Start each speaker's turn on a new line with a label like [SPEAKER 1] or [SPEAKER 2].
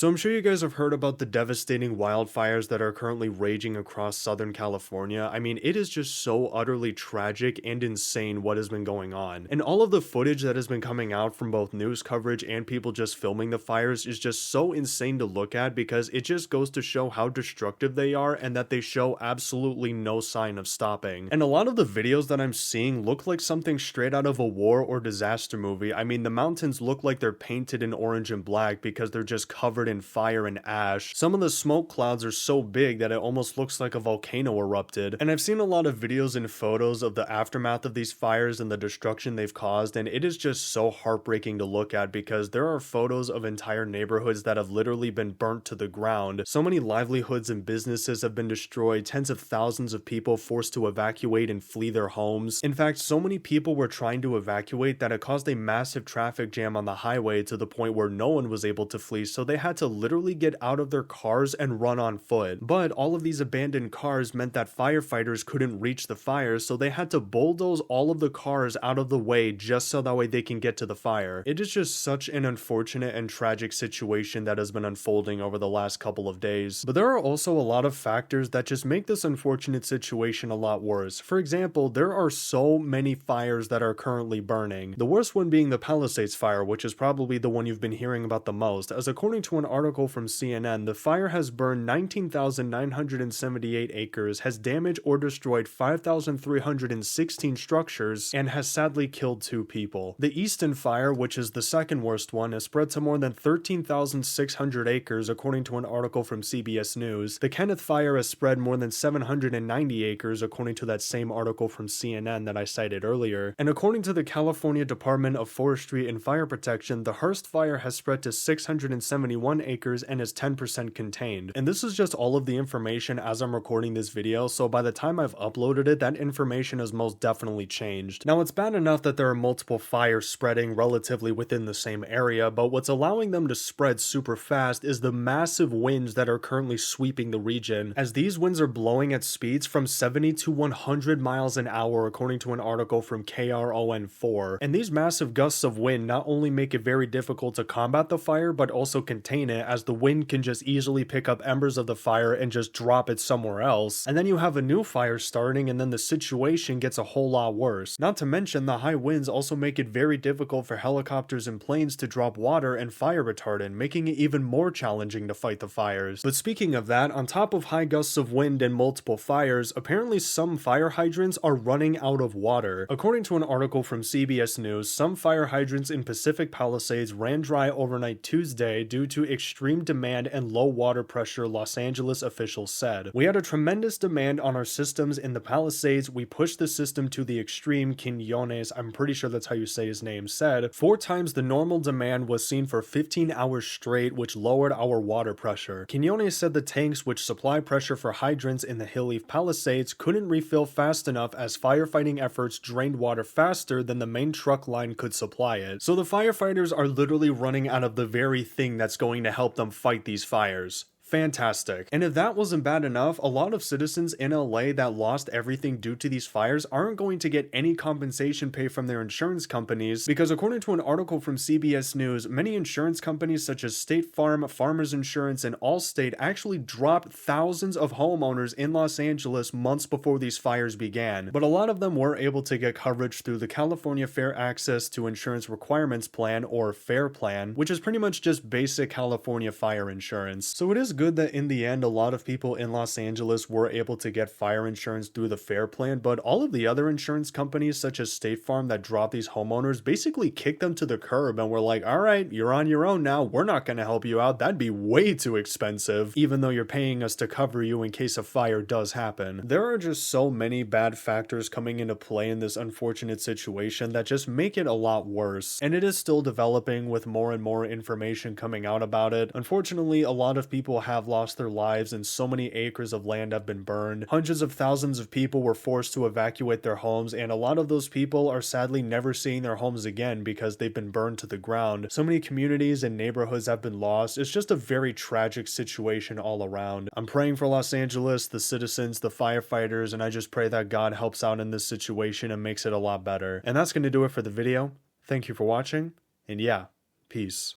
[SPEAKER 1] So I'm sure you guys have heard about the devastating wildfires that are currently raging across Southern California. I mean, it is just so utterly tragic and insane what has been going on. And all of the footage that has been coming out from both news coverage and people just filming the fires is just so insane to look at because it just goes to show how destructive they are and that they show absolutely no sign of stopping. And a lot of the videos that I'm seeing look like something straight out of a war or disaster movie. I mean, the mountains look like they're painted in orange and black because they're just covered in fire and ash. Some of the smoke clouds are so big that it almost looks like a volcano erupted. And I've seen a lot of videos and photos of the aftermath of these fires and the destruction they've caused, and it is just so heartbreaking to look at because there are photos of entire neighborhoods that have literally been burnt to the ground. So many livelihoods and businesses have been destroyed, tens of thousands of people forced to evacuate and flee their homes. In fact, so many people were trying to evacuate that it caused a massive traffic jam on the highway to the point where no one was able to flee, so they had to literally get out of their cars and run on foot. But all of these abandoned cars meant that firefighters couldn't reach the fires, so they had to bulldoze all of the cars out of the way just so that way they can get to the fire. It is just such an unfortunate and tragic situation that has been unfolding over the last couple of days. But there are also a lot of factors that just make this unfortunate situation a lot worse. For example, there are so many fires that are currently burning. The worst one being the Palisades fire, which is probably the one you've been hearing about the most, as according to an article from CNN, the fire has burned 19,978 acres, has damaged or destroyed 5,316 structures, and has sadly killed 2 people. The Easton fire, which is the second worst one, has spread to more than 13,600 acres, according to an article from CBS News. The Kenneth fire has spread more than 790 acres, according to that same article from CNN that I cited earlier. And according to the California Department of Forestry and Fire Protection, the Hearst fire has spread to 671 acres and is 10% contained. And this is just all of the information as I'm recording this video, so by the time I've uploaded it, that information has most definitely changed. Now, it's bad enough that there are multiple fires spreading relatively within the same area, but what's allowing them to spread super fast is the massive winds that are currently sweeping the region, as these winds are blowing at speeds from 70 to 100 miles an hour, according to an article from KRON4. And these massive gusts of wind not only make it very difficult to combat the fire, but also contain it, as the wind can just easily pick up embers of the fire and just drop it somewhere else. And then you have a new fire starting, and then the situation gets a whole lot worse. Not to mention, the high winds also make it very difficult for helicopters and planes to drop water and fire retardant, making it even more challenging to fight the fires. But speaking of that, on top of high gusts of wind and multiple fires, apparently some fire hydrants are running out of water. According to an article from CBS News, some fire hydrants in Pacific Palisades ran dry overnight Tuesday due to extreme demand and low water pressure, Los Angeles officials said. "We had a tremendous demand on our systems in the Palisades. We pushed the system to the extreme," Quinones, I'm pretty sure that's how you say his name, said. 4 times the normal demand was seen for 15 hours straight, which lowered our water pressure. Quinones said the tanks which supply pressure for hydrants in the Hillleaf Palisades couldn't refill fast enough as firefighting efforts drained water faster than the main truck line could supply it. So the firefighters are literally running out of the very thing that's going to help them fight these fires. Fantastic. And if that wasn't bad enough, a lot of citizens in LA that lost everything due to these fires aren't going to get any compensation pay from their insurance companies, because according to an article from CBS News, many insurance companies such as State Farm, Farmers Insurance, and Allstate actually dropped thousands of homeowners in Los Angeles months before these fires began. But a lot of them were able to get coverage through the California Fair Access to Insurance Requirements Plan, or FAIR Plan, which is pretty much just basic California fire insurance. So it is good that in the end a lot of people in Los Angeles were able to get fire insurance through the FAIR Plan, but all of the other insurance companies such as State Farm that dropped these homeowners basically kicked them to the curb and were like, alright, you're on your own now, we're not going to help you out, that'd be way too expensive, even though you're paying us to cover you in case a fire does happen. There are just so many bad factors coming into play in this unfortunate situation that just make it a lot worse, and it is still developing with more and more information coming out about it. Unfortunately, a lot of people have lost their lives and so many acres of land have been burned. Hundreds of thousands of people were forced to evacuate their homes, and a lot of those people are sadly never seeing their homes again because they've been burned to the ground. So many communities and neighborhoods have been lost. It's just a very tragic situation all around. I'm praying for Los Angeles, the citizens, the firefighters, and I just pray that God helps out in this situation and makes it a lot better. And that's going to do it for the video. Thank you for watching, and yeah, peace.